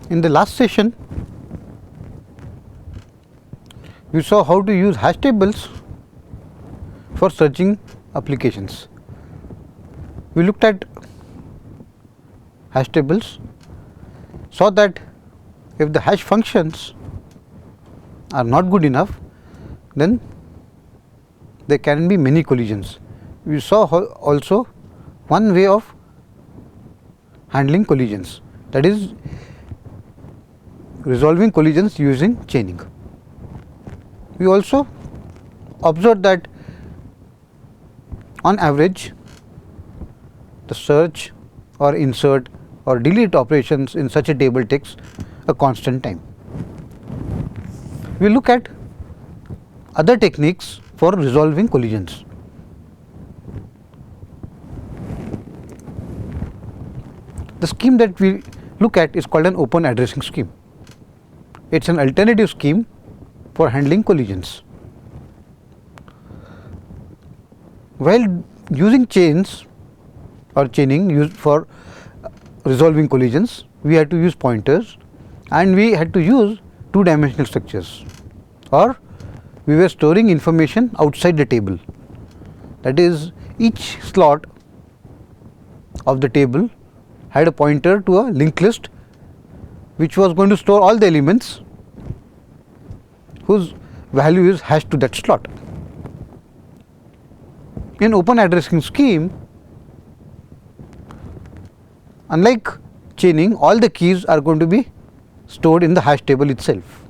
In the last session, we saw how to use hash tables for searching applications. We looked at hash tables, saw that if the hash functions are not good enough, then there can be many collisions. We saw also one way of handling collisions, that is resolving collisions using chaining. We also observed that on average the search or insert or delete operations in such a table takes a constant time. We look at other techniques for resolving collisions. The scheme that we look at is called an open addressing scheme. It is an alternative scheme for handling collisions. While using chains or chaining used for resolving collisions, we had to use pointers and we had to use two-dimensional structures, or we were storing information outside the table. That is, each slot of the table had a pointer to a linked list which was going to store all the elements whose value is hashed to that slot. In open addressing scheme, unlike chaining, all the keys are going to be stored in the hash table itself.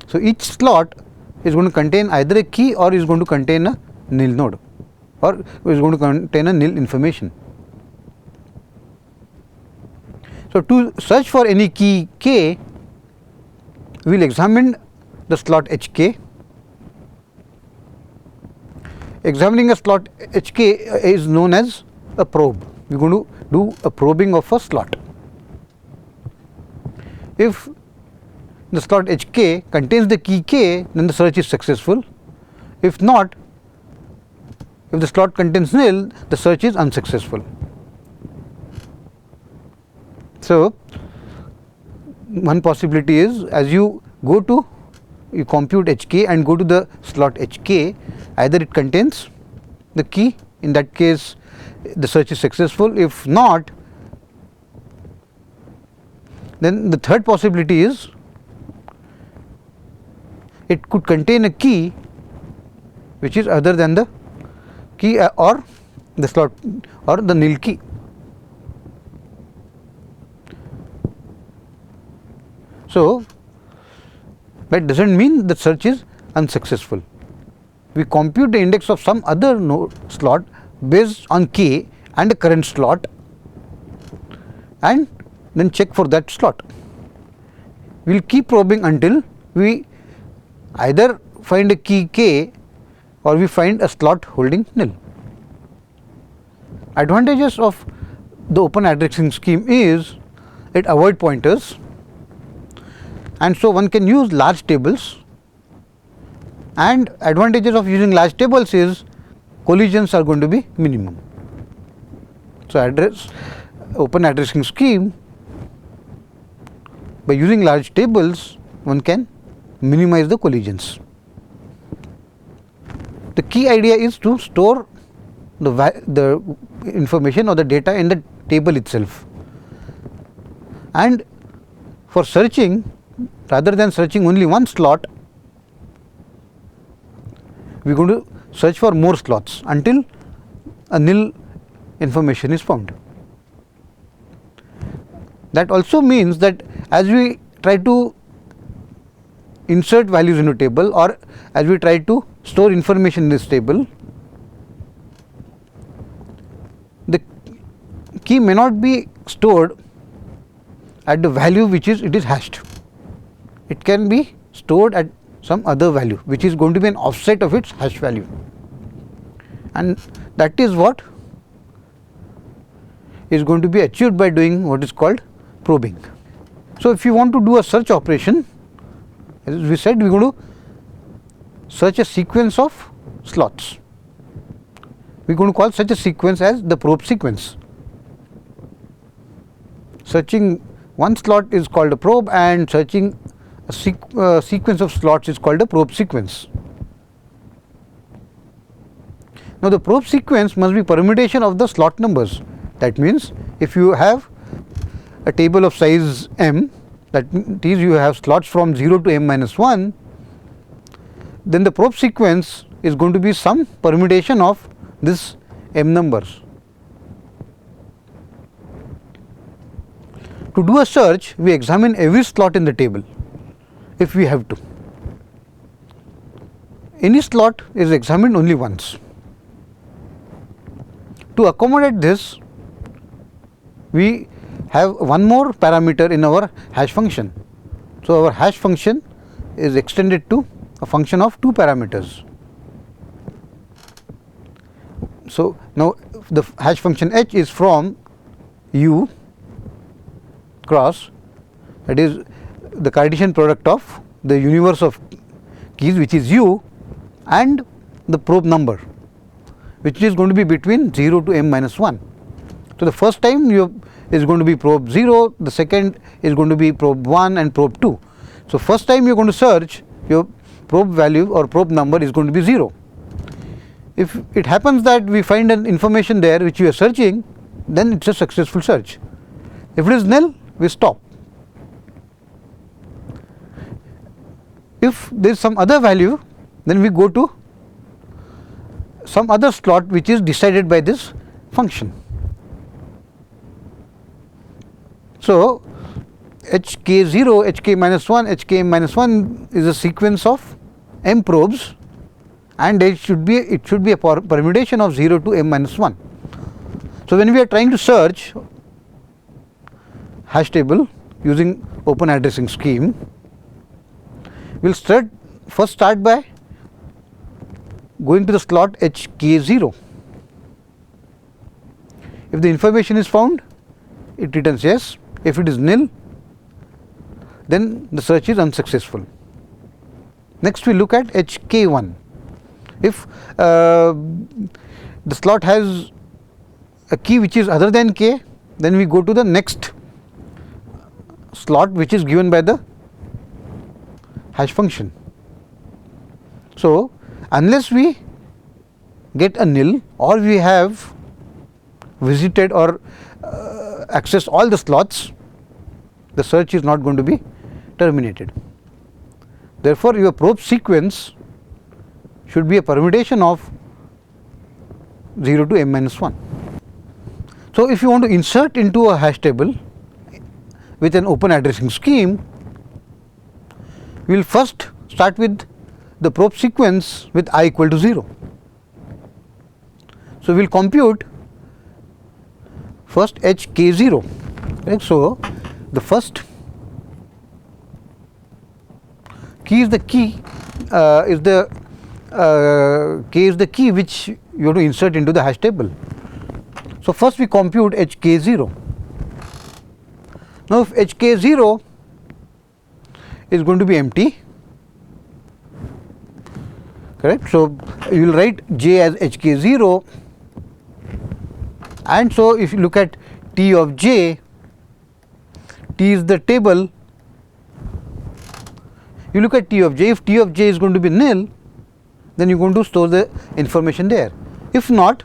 So, each slot is going to contain either a key or is going to contain a nil node or is going to contain a nil information. So, to search for any key k, we will examine the slot hk. Examining a slot hk is known as a probe. We are going to do a probing of a slot. If the slot hk contains the key k, then the search is successful. If not, if the slot contains nil, the search is unsuccessful. So, one possibility is, as you compute hk and go to the slot hk, either it contains the key, in that case the search is successful. If not, then the third possibility is it could contain a key which is other than the key or the slot or the nil key. So, that does not mean the search is unsuccessful. We compute the index of some other node slot based on k and the current slot and then check for that slot. We will keep probing until we either find a key k or we find a slot holding nil. Advantages of the open addressing scheme is it avoids pointers, and so one can use large tables, and advantages of using large tables is collisions are going to be minimum. So, open addressing scheme, by using large tables one can minimize the collisions. The key idea is to store the information or the data in the table itself, and for searching, rather than searching only one slot, we are going to search for more slots until a nil information is found. That also means that as we try to insert values into a table or as we try to store information in this table, the key may not be stored at the value which it is hashed. It can be stored at some other value which is going to be an offset of its hash value, and that is what is going to be achieved by doing what is called probing. So, if you want to do a search operation, as we said, we are going to search a sequence of slots. We are going to call such a sequence as the probe sequence. searching one slot is called a probe, and searching a sequence of slots is called a probe sequence. Now, the probe sequence must be permutation of the slot numbers. That means, if you have a table of size m, that is you have slots from 0 to m minus 1, then the probe sequence is going to be some permutation of this m numbers. To do a search, we examine every slot in the table if we have to. Any slot is examined only once. To accommodate this, we have one more parameter in our hash function. So, our hash function is extended to a function of two parameters. So, now the hash function h is from u cross, that is the Cartesian product of the universe of keys, which is u, and the probe number, which is going to be between 0 to m minus 1. So, the first time is going to be probe 0, the second is going to be probe 1 and probe 2. So, first time you are going to search, your probe value or probe number is going to be 0. If it happens that we find an information there which we are searching, then it is a successful search. If it is nil, we stop. If there is some other value, then we go to some other slot which is decided by this function. So, hk0, hk minus 1, hk minus 1 is a sequence of m probes, and it should be a permutation of 0 to m minus 1. So, when we are trying to search hash table using open addressing scheme, we will first start by going to the slot hk0. If the information is found, it returns yes. If it is nil, then the search is unsuccessful. Next, we look at hk1. If the slot has a key which is other than k, then we go to the next slot which is given by the hash function. So, unless we get a nil or we have visited or accessed all the slots, the search is not going to be terminated. Therefore, your probe sequence should be a permutation of 0 to m minus 1. So, if you want to insert into a hash table with an open addressing scheme, we will first start with the probe sequence with I equal to 0. So, we will compute first hk0. Right. So, the first key is the key k is the key which you have to insert into the hash table. So, first we compute hk0. Now, if hk0 is going to be empty, correct. So, you will write j as hk0, and so if you look at T of j, T is the table. You look at T of j, if T of j is going to be nil, then you are going to store the information there. If not,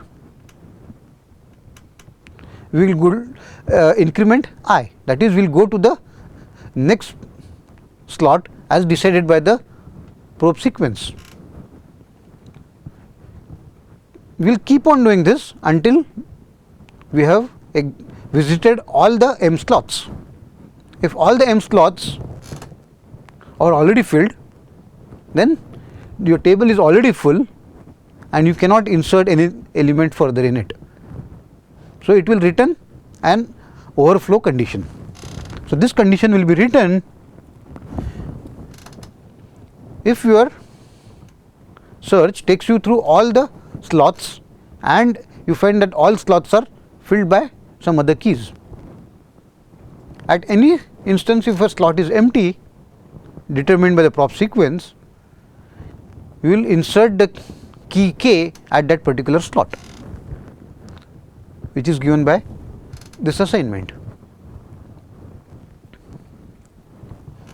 we will go increment I, that is we will go to the next slot as decided by the probe sequence. We will keep on doing this until we have visited all the m slots. If all the m slots are already filled, then your table is already full and you cannot insert any element further in it. So, it will return an overflow condition. So, this condition will be written if your search takes you through all the slots and you find that all slots are filled by some other keys. At any instance, if a slot is empty determined by the probe sequence, we will insert the key k at that particular slot, which is given by this assignment.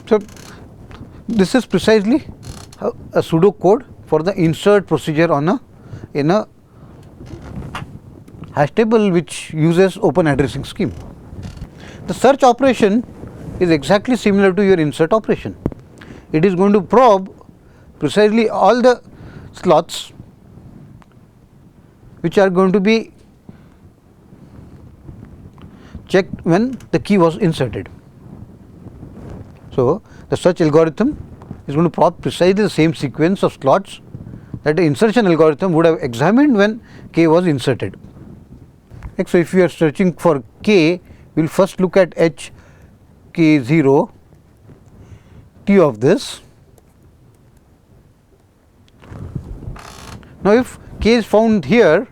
So, this is precisely a pseudo code for the insert procedure on in a hash table which uses open addressing scheme. The search operation is exactly similar to your insert operation. It is going to probe precisely all the slots which are going to be checked when the key was inserted. So, the search algorithm is going to probe precisely the same sequence of slots that the insertion algorithm would have examined when k was inserted. So, if we are searching for k, we will first look at h k 0 t of this. Now, if k is found here,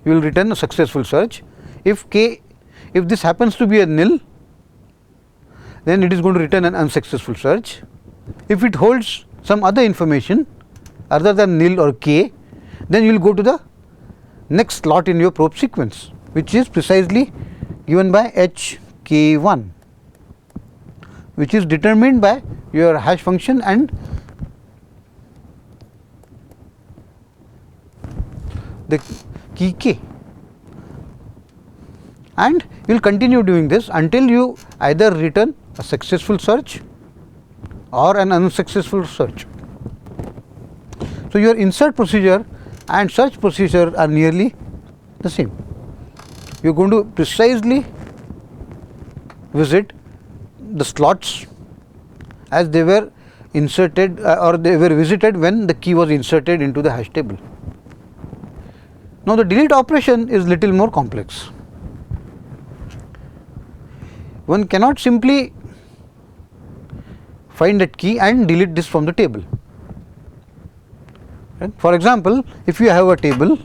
you will return a successful search. If this happens to be a nil, then it is going to return an unsuccessful search. If it holds some other information other than nil or k, then you will go to the next slot in your probe sequence, which is precisely given by h k 1, which is determined by your hash function and the key k. And you will continue doing this until you either return a successful search or an unsuccessful search. So, your insert procedure and search procedure are nearly the same. You are going to precisely visit the slots as they were inserted or they were visited when the key was inserted into the hash table. Now, the delete operation is little more complex. One cannot simply find that key and delete this from the table. Right? For example, if you have a table,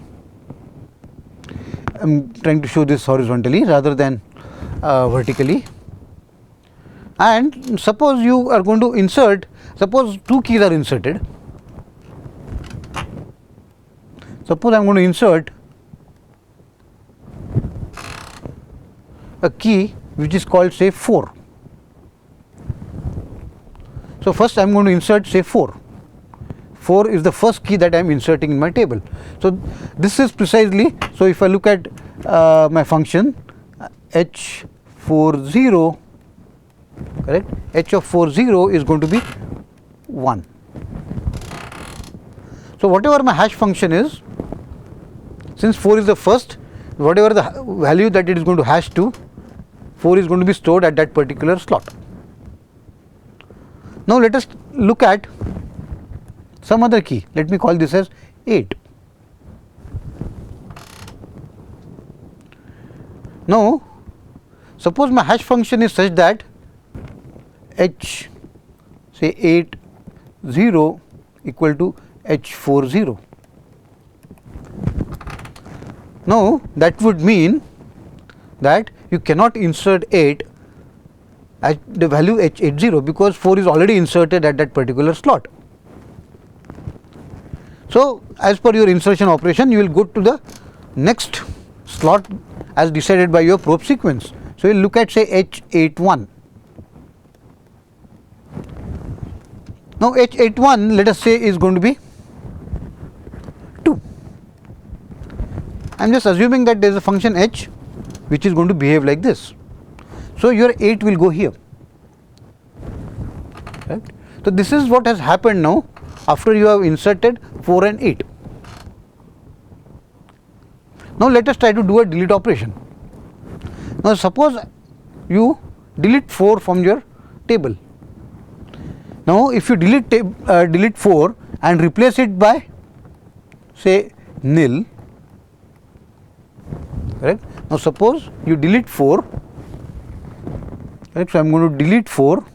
I am trying to show this horizontally rather than vertically, and suppose you are going to insert, suppose two keys are inserted. Suppose I am going to insert a key which is called say 4. So, first I am going to insert say 4. 4 is the first key that I am inserting in my table. So, this is precisely, so if I look at my function h40, correct, h of 40 is going to be 1. So, whatever my hash function is, since 4 is the first, whatever the value that it is going to hash to, 4 is going to be stored at that particular slot. Now, let us look at some other key. Let me call this as 8. Now, suppose my hash function is such that h say 8 0 equal to h40. Now, that would mean that you cannot insert 8 at the value h80 because 4 is already inserted at that particular slot. So, as per your insertion operation, you will go to the next slot as decided by your probe sequence. So, you will look at say h81. Now, h81 let us say is going to be 2. I am just assuming that there is a function h which is going to behave like this. So, your 8 will go here. Right. So, this is what has happened now after you have inserted 4 and 8. Now, let us try to do a delete operation. Now, suppose you delete 4 from your table. Now, if you delete 4 and replace it by say nil, correct. Now, suppose you delete 4, correct. So, I am going to delete 4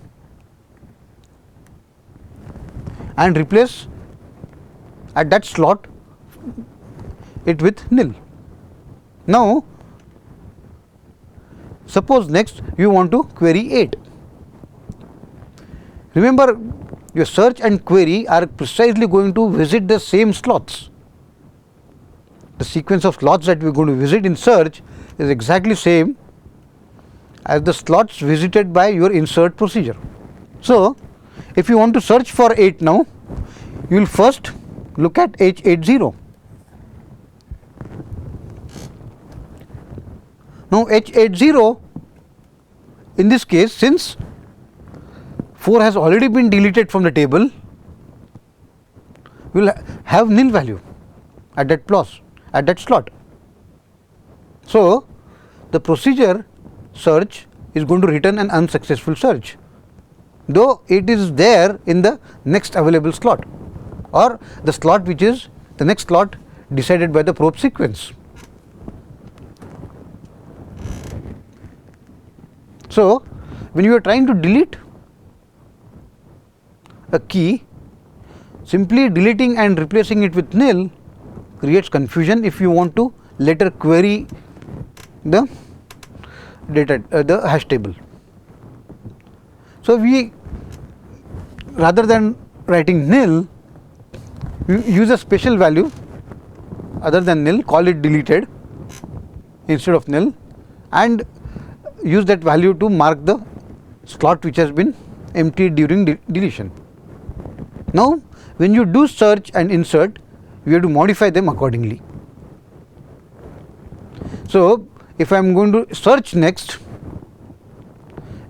and replace at that slot it with nil. Now, suppose next you want to query 8. Remember, your search and query are precisely going to visit the same slots. The sequence of slots that we are going to visit in search is exactly same as the slots visited by your insert procedure. So, if you want to search for 8 now, you will first look at H80. Now, H80 in this case, since 4 has already been deleted from the table, we will have nil value at that plus at that slot. So, the procedure search is going to return an unsuccessful search, though it is there in the next available slot or the slot which is the next slot decided by the probe sequence. So, when you are trying to delete a key, simply deleting and replacing it with nil creates confusion if you want to later query the data the hash table. So, we rather than writing nil, we use a special value other than nil, call it deleted instead of nil, and use that value to mark the slot which has been emptied during deletion. Now, when you do search and insert, you have to modify them accordingly. So, if I am going to search next,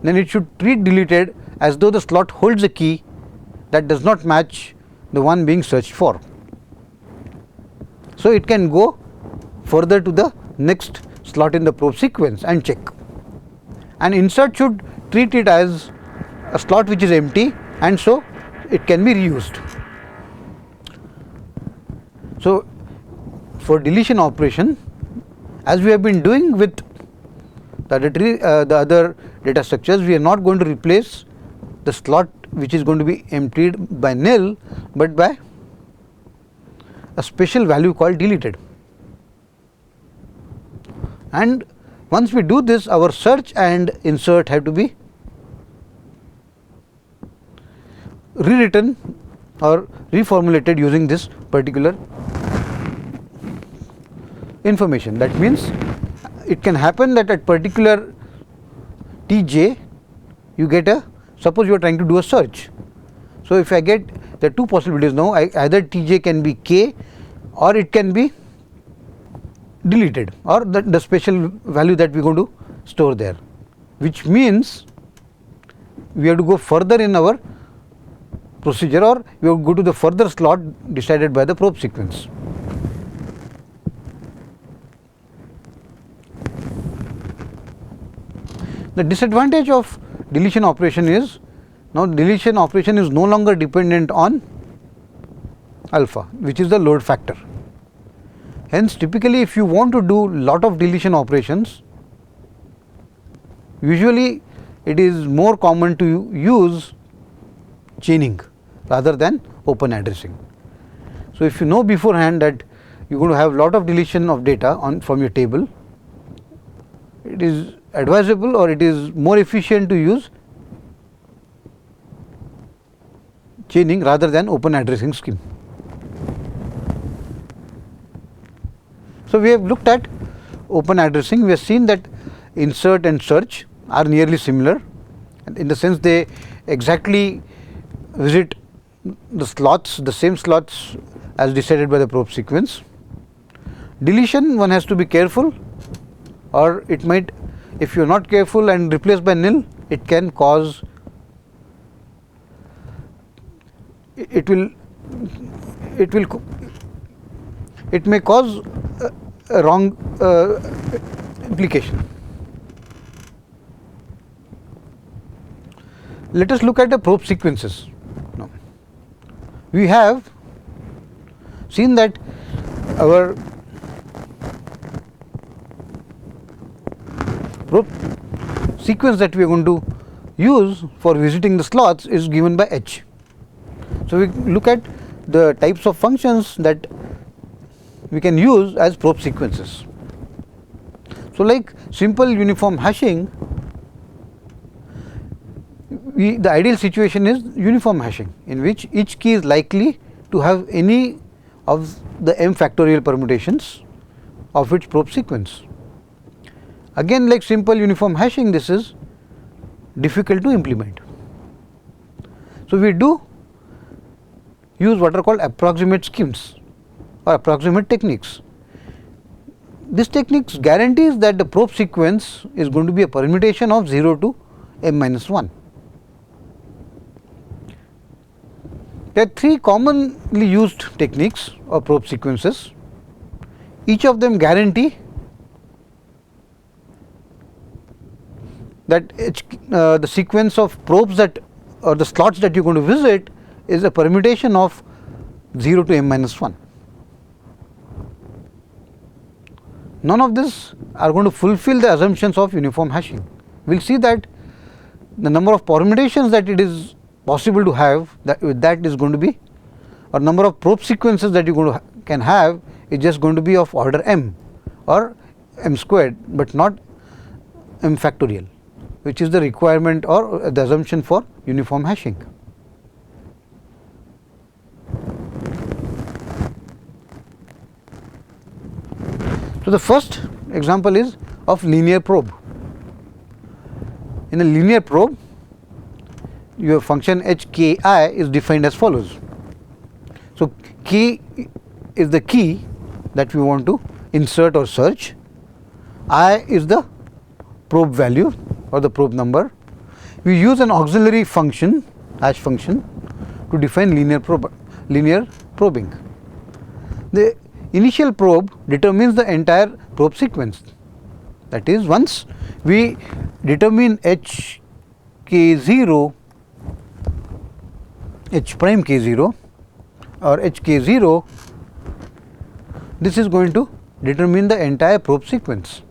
then it should treat deleted as though the slot holds a key that does not match the one being searched for. So, it can go further to the next slot in the probe sequence and check. And insert should treat it as a slot which is empty, and so it can be reused. So, for deletion operation, as we have been doing with the other data structures, we are not going to replace the slot which is going to be emptied by nil, but by a special value called deleted. And once we do this, our search and insert have to be rewritten or reformulated using this particular information. That means, it can happen that at particular Tj you get a, suppose you are trying to do a search. So, if I get the two possibilities now, either Tj can be k or it can be deleted, or the special value that we are going to store there, which means we have to go further in our procedure, or we have to go to the further slot decided by the probe sequence. The disadvantage of deletion operation is, now deletion operation is no longer dependent on alpha, which is the load factor. Hence, typically if you want to do lot of deletion operations, usually it is more common to use chaining rather than open addressing. So, if you know beforehand that you are going to have lot of deletion of data from your table, it is advisable or it is more efficient to use chaining rather than open addressing scheme. So, we have looked at open addressing. We have seen that insert and search are nearly similar, in the sense they exactly visit the slots, the same slots as decided by the probe sequence. Deletion, one has to be careful, or it might, if you are not careful and replace by nil, it can cause, it may cause a wrong implication. Let us look at the probe sequences. Now, we have seen that our probe sequence that we are going to use for visiting the slots is given by H. So, we look at the types of functions that we can use as probe sequences. So, like simple uniform hashing, the ideal situation is uniform hashing, in which each key is likely to have any of the m factorial permutations of its probe sequence. Again, like simple uniform hashing, this is difficult to implement. So, we do use what are called approximate schemes or approximate techniques. This technique guarantees that the probe sequence is going to be a permutation of 0 to m minus 1. There are three commonly used techniques or probe sequences. Each of them guarantee that the sequence of probes that or the slots that you are going to visit is a permutation of 0 to m minus 1. None of this are going to fulfill the assumptions of uniform hashing. We will see that the number of permutations that it is possible to have, that is going to be, or number of probe sequences that you can have is just going to be of order m or m squared, but not m factorial, which is the requirement or the assumption for uniform hashing. So, the first example is of linear probe. In a linear probe, your function h k I is defined as follows. So, k is the key that we want to insert or search, I is the probe value or the probe number. We use an auxiliary function, hash function, to define linear probing. The initial probe determines the entire probe sequence. That is, once we determine h k 0, h prime k 0 or h k 0, this is going to determine the entire probe sequence.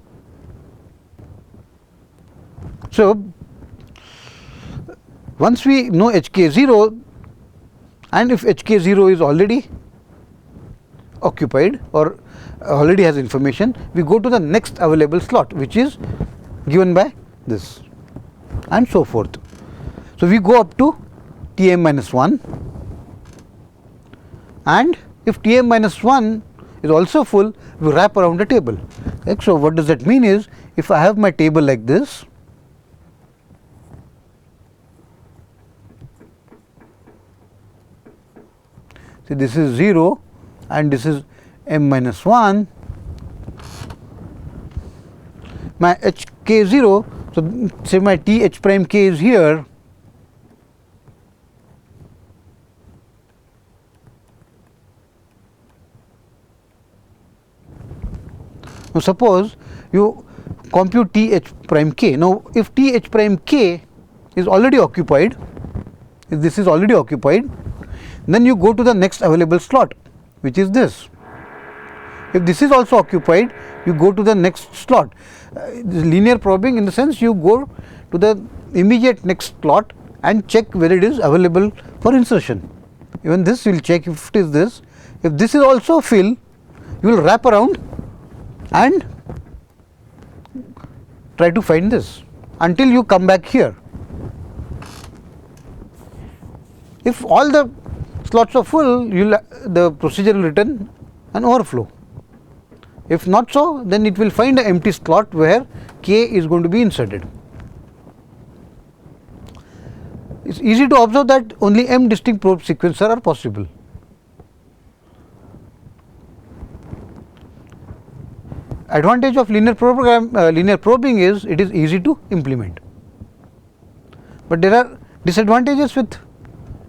So, once we know h k 0, and if h k 0 is already occupied or already has information, we go to the next available slot, which is given by this, and so forth. So, we go up to T m minus 1, and if T m minus 1 is also full, we wrap around the table. Okay. So, what does that mean is, if I have my table like this, see, this is 0 and this is m minus 1, my h k 0, so say my T h prime k is here, now suppose you compute T h prime k. Now, if T h prime k is already occupied, if this is already occupied, then you go to the next available slot, which is this. If this is also occupied, you go to the next slot. Linear probing, in the sense, you go to the immediate next slot and check whether it is available for insertion. Even this you will check if it is this. If this is also fill, you will wrap around and try to find this until you come back here. If all the slots are full, the procedure will return an overflow. If not so, then it will find an empty slot where k is going to be inserted. It is easy to observe that only m distinct probe sequences are possible. Advantage of linear probing is it is easy to implement, but there are disadvantages with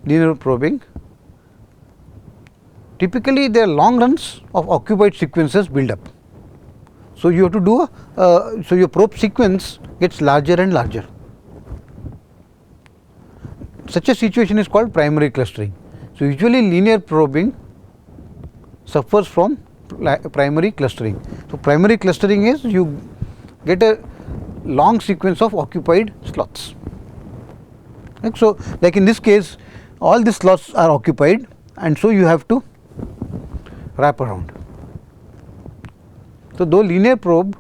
linear probing. Typically, there are long runs of occupied sequences build up. So, you have to do so your probe sequence gets larger and larger. Such a situation is called primary clustering. So, usually linear probing suffers from primary clustering. So, primary clustering is you get a long sequence of occupied slots. Okay. So, like in this case, all the slots are occupied, and so you have to wrap around. So, though linear probe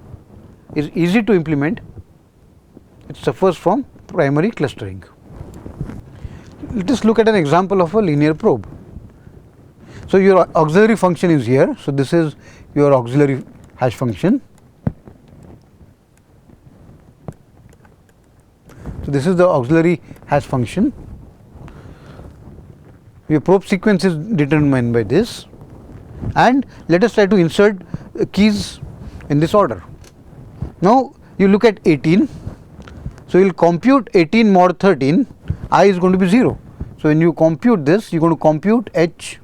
is easy to implement, it suffers from primary clustering. Let us look at an example of a linear probe. So, your auxiliary function is here. So, this is your auxiliary hash function. So, this is the auxiliary hash function. Your probe sequence is determined by this, and let us try to insert keys in this order. Now, you look at 18. So, you will compute 18 mod 13, I is going to be 0. So, when you compute this, you are going to compute H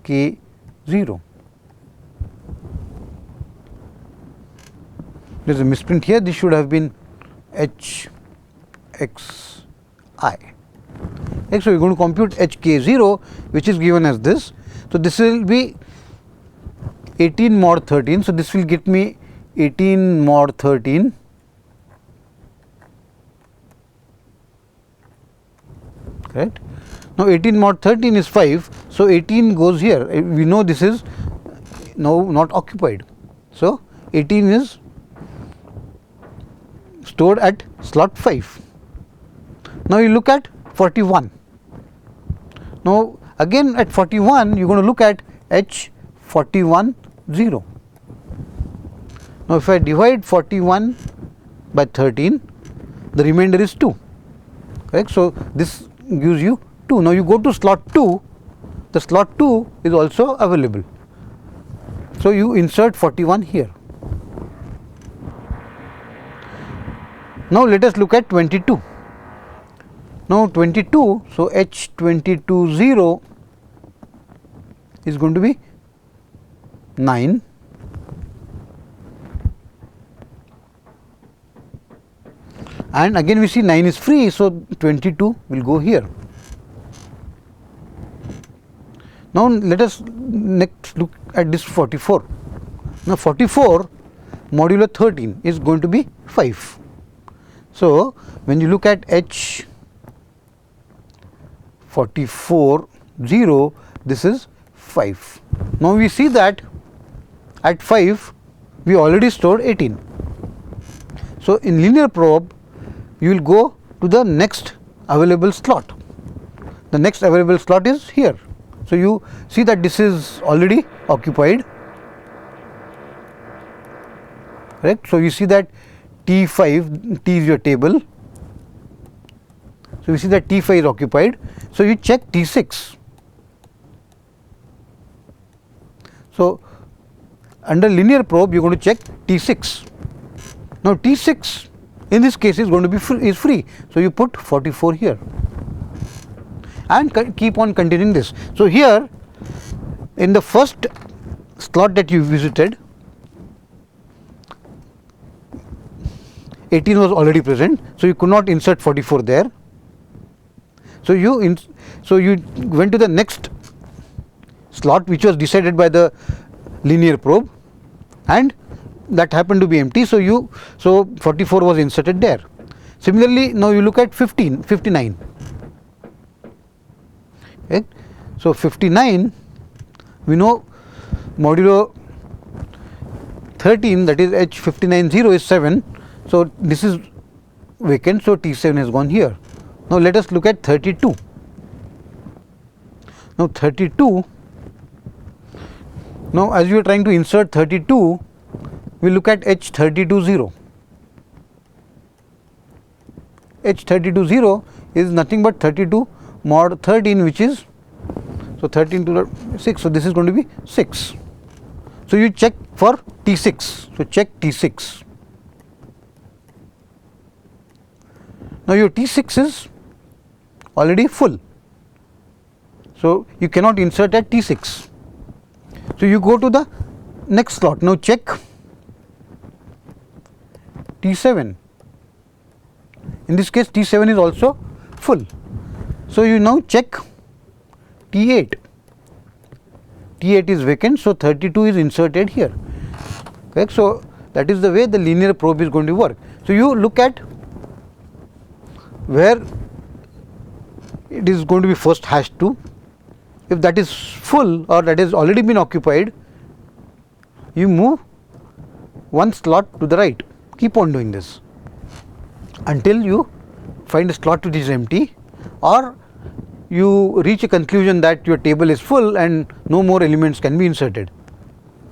K 0. There is a misprint here, this should have been H X I. So, we are going to compute H K 0, which is given as this. So, this will be 18 mod 13. So, this will get me 18 mod 13 correct. Now, 18 mod 13 is 5. So, 18 goes here, we know this is now not occupied. So, 18 is stored at slot 5. Now, you look at 41. Now, again at 41 you are going to look at H 41 0. Now, if I divide 41 by 13, the remainder is 2, correct. So, this gives you 2. Now, you go to slot 2, the slot 2 is also available. So, you insert 41 here. Now, let us look at 22. Now, 22, so H 22 0 is going to be 9. And again we see 9 is free, so 22 will go here. Now, let us next look at this 44. Now, 44 modulo 13 is going to be 5. So, when you look at H 44 0, this is 5. Now, we see that at 5 we already stored 18. So, in linear probe you will go to the next available slot. The next available slot is here. So, you see that this is already occupied, correct. So, you see that T5, T is your table. So, you see that T5 is occupied. So, you check T6. So, under linear probe you are going to check T6. Now, T6 in this case is going to be free. So, you put 44 here and keep on continuing this. So, here in the first slot that you visited, 18 was already present. So, you could not insert 44 there. So, you went to the next slot which was decided by the linear probe, and that happened to be empty. So, 44 was inserted there. Similarly, now you look at 59. Okay. So, 59 we know modulo 13, that is H 59 0 is 7. So, this is vacant. So, T7 has gone here. Now, let us look at 32. Now, 32, now as you are trying to insert 32, we look at H 32 0. H 32 0 is nothing but 32 mod 13, which is, so 13 to the 6. So, this is going to be 6. So, you check for T6. So, check T6. Now, your T6 is already full. So, you cannot insert at T6. So, you go to the next slot. Now, check T7. In this case, T7 is also full. So, you now check T8. T8 is vacant. So, 32 is inserted here. Correct. So, that is the way the linear probe is going to work. So, you look at where it is going to be first hash 2. If that is full or that has already been occupied, you move one slot to the right. Keep on doing this until you find a slot which is empty, or you reach a conclusion that your table is full and no more elements can be inserted.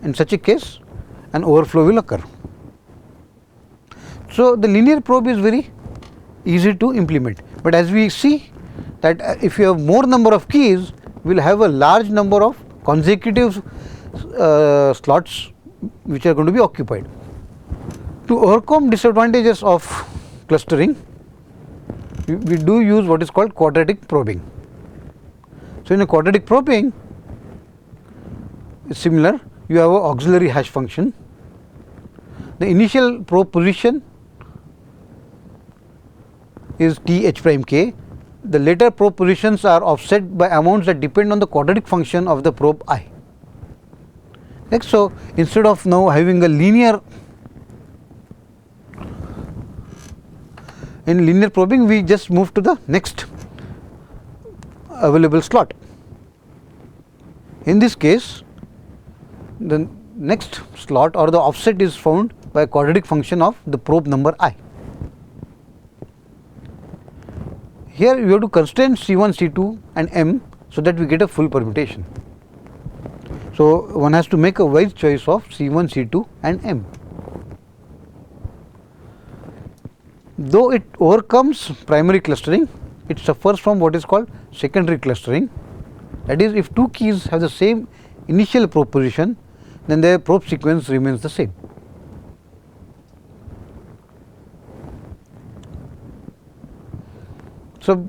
In such a case, an overflow will occur. So, the linear probe is very easy to implement, but as we see that if you have more number of keys, we will have a large number of consecutive slots which are going to be occupied. To overcome disadvantages of clustering, we do use what is called quadratic probing. So, in a quadratic probing, it's similar. You have an auxiliary hash function. The initial probe position is T h prime k. The later probe positions are offset by amounts that depend on the quadratic function of the probe I. Next, so instead of now having a linear, in linear probing we just move to the next available slot. In this case, the next slot or the offset is found by a quadratic function of the probe number I. Here you have to constrain C1, C2 and M so that we get a full permutation. So, one has to make a wise choice of C1, C2 and M. Though it overcomes primary clustering, it suffers from what is called secondary clustering. That is, if two keys have the same initial probe position, then their probe sequence remains the same. So,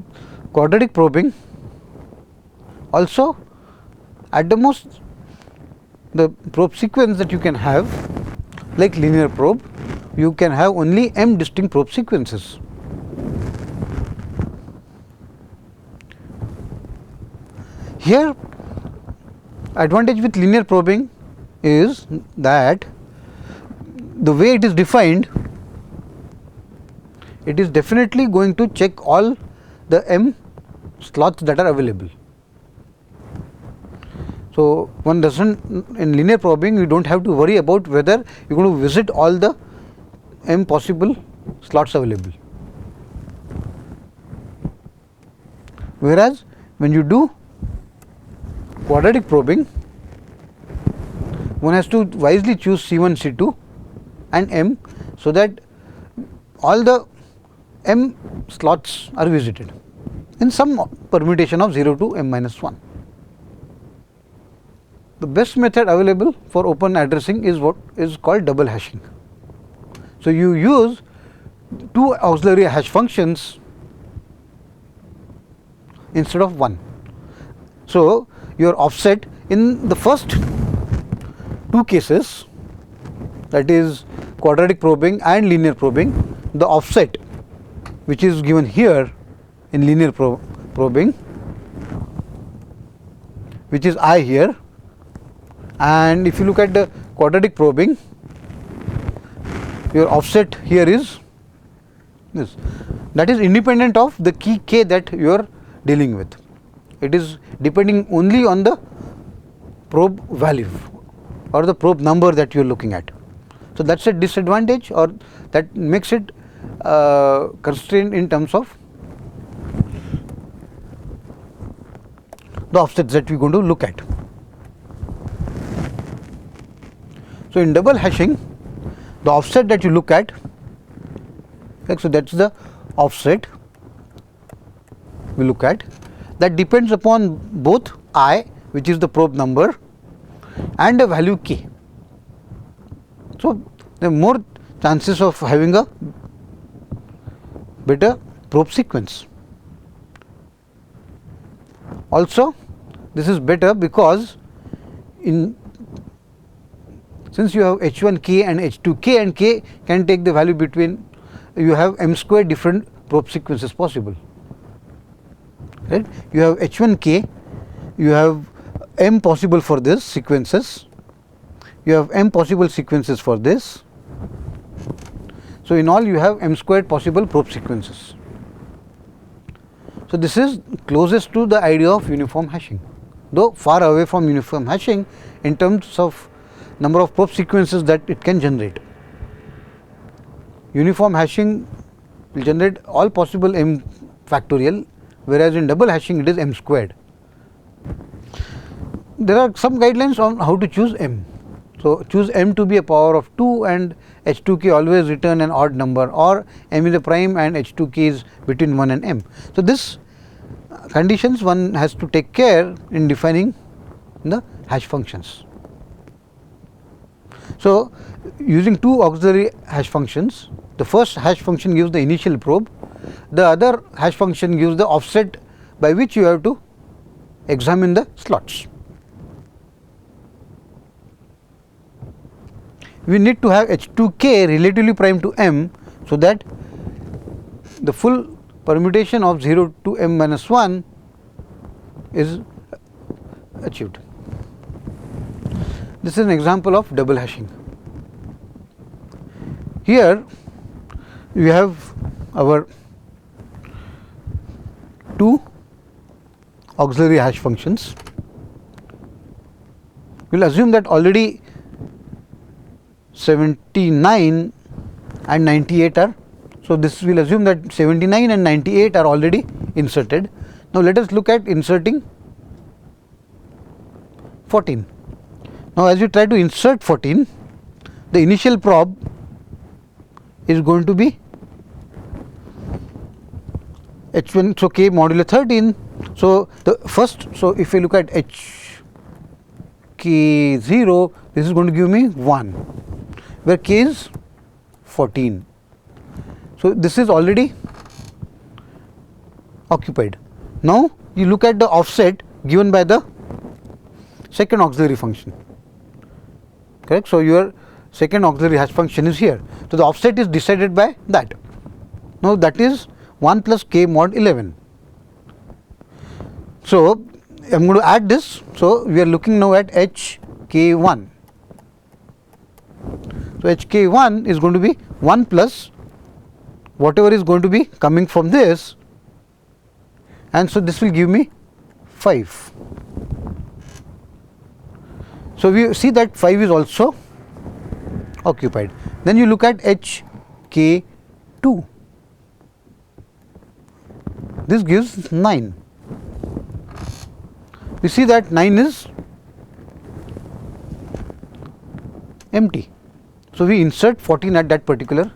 quadratic probing also, at the most, the probe sequence that you can have, like linear probe, you can have only m distinct probe sequences. Here, advantage with linear probing is that the way it is defined, it is definitely going to check all the m slots that are available. So, one doesn't, in linear probing you do not have to worry about whether you are going to visit all the m possible slots available. Whereas, when you do quadratic probing, one has to wisely choose C1, C2 and M, so that all the m slots are visited in some permutation of 0 to m minus 1. The best method available for open addressing is what is called double hashing. So, you use two auxiliary hash functions instead of one. So, your offset in the first two cases, that is quadratic probing and linear probing, the offset which is given here in linear probing, which is I here, and if you look at the quadratic probing, your offset here is this, that is independent of the key k that you are dealing with. It is depending only on the probe value or the probe number that you are looking at. So, that is a disadvantage, or that makes it constrained in terms of the offsets that we are going to look at. So, in double hashing, the offset that you look at, so that is the offset we look at, that depends upon both I, which is the probe number, and a value k. So, there are more chances of having a better probe sequence. Also, this is better because since you have h1 k and h2 k, and k can take the value between, you have m square different probe sequences possible, right. You have h1 k, you have m possible for this sequences, you have m possible sequences for this. So, in all you have m squared possible probe sequences. So, this is closest to the idea of uniform hashing, though far away from uniform hashing in terms of number of probe sequences that it can generate. Uniform hashing will generate all possible m factorial, whereas in double hashing it is m squared. There are some guidelines on how to choose m. So, choose m to be a power of 2 and h2k always return an odd number, or m is a prime and h2k is between 1 and m. So, this conditions one has to take care in defining the hash functions. So, using two auxiliary hash functions, the first hash function gives the initial probe, the other hash function gives the offset by which you have to examine the slots. We need to have h2k relatively prime to m, so that the full permutation of 0 to m minus 1 is achieved. This is an example of double hashing. Here we have our two auxiliary hash functions. We will assume that already 79 and 98 are. So, this will assume that 79 and 98 are already inserted. Now, let us look at inserting 14. Now, as you try to insert 14, the initial probe is going to be h1, so k modulo 13. So, the first, so if I look at h k 0, this is going to give me 1, where k is 14. So, this is already occupied. Now, you look at the offset given by the second auxiliary function, correct. So, your second auxiliary hash function is here. So, the offset is decided by that. Now, that is 1 plus k mod 11. So, I am going to add this. So, we are looking now at h k 1. So, h k 1 is going to be 1 plus whatever is going to be coming from this, and so this will give me 5. So, we see that 5 is also occupied. Then you look at h k 2, this gives 9. We see that 9 is empty. So, we insert 14 at that particular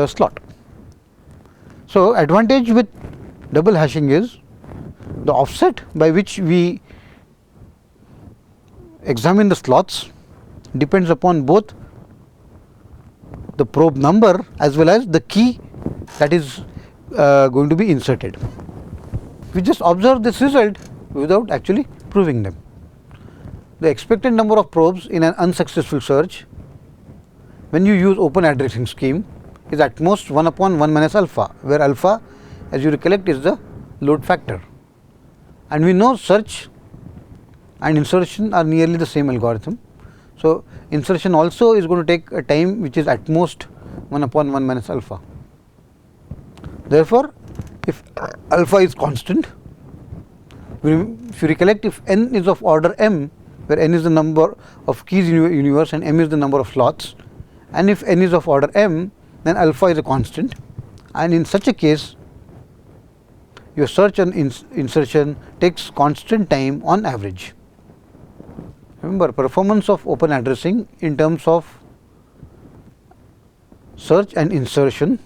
slot. So, advantage with double hashing is the offset by which we examine the slots depends upon both the probe number as well as the key that is going to be inserted. We just observe this result without actually proving them. The expected number of probes in an unsuccessful search when you use open addressing scheme is at most 1 upon 1 minus alpha, where alpha, as you recollect, is the load factor, and we know search and insertion are nearly the same algorithm. So, insertion also is going to take a time which is at most 1 upon 1 minus alpha. Therefore, if alpha is constant, if you recollect, if n is of order m, where n is the number of keys in your universe and m is the number of slots, and if n is of order m, then alpha is a constant, and in such a case your search and insertion takes constant time on average. Remember, performance of open addressing in terms of search and insertion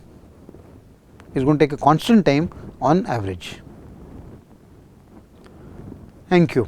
is going to take a constant time on average. Thank you.